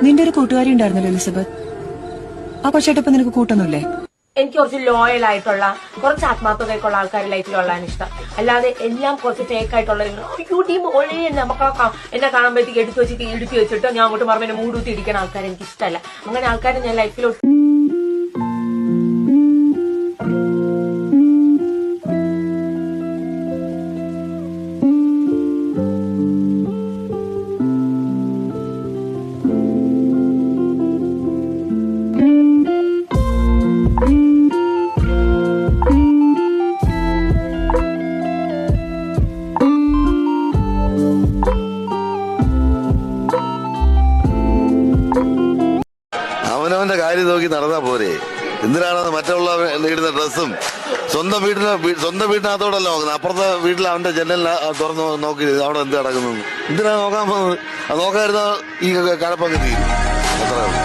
നിന്റെ ഒരു കൂട്ടുകാരി ഉണ്ടായിരുന്നല്ലോ എലിസബത്ത്. ആ പക്ഷേട്ട ഇപ്പൊ നിനക്ക് കൂട്ടൊന്നുമില്ലേ? എനിക്ക് കുറച്ച് ലോയൽ ആയിട്ടുള്ള കുറച്ച് ആത്മാർത്ഥതയൊക്കെയുള്ള ആൾക്കാർ ലൈഫിലുള്ളതാണ് ഇഷ്ടം. അല്ലാതെ എല്ലാം കുറച്ച് ഫേക്ക് ആയിട്ടുള്ള മക്കളെ എന്നെ കാണുമ്പോഴത്തേക്ക് എടുത്തു വെച്ചിട്ട് ഞാൻ അങ്ങോട്ട് മറുപടി മൂടൂത്തി ഇരിക്കുന്ന ആൾക്കാർ എനിക്ക് ഇഷ്ടമല്ല. അങ്ങനെ ആൾക്കാരെ ഞാൻ ലൈഫിലോട്ട് അവനവന്റെ കാര്യം നോക്കി നടന്നാ പോരെ. എന്തിനാണ് മറ്റുള്ള ഇടുന്ന ഡ്രസ്സും സ്വന്തം വീട്ടിനകത്തോടല്ല നോക്കുന്നത്. അപ്പുറത്തെ വീട്ടിൽ അവന്റെ ജനലിന് തുറന്ന് നോക്കി അവിടെ എന്ത് കിടക്കുന്നു. എന്തിനാണ് നോക്കാൻ പോകുന്നത്? അത് നോക്കാതിരുന്ന ഈ കഴപ്പൊക്കെ തീരും. അത്ര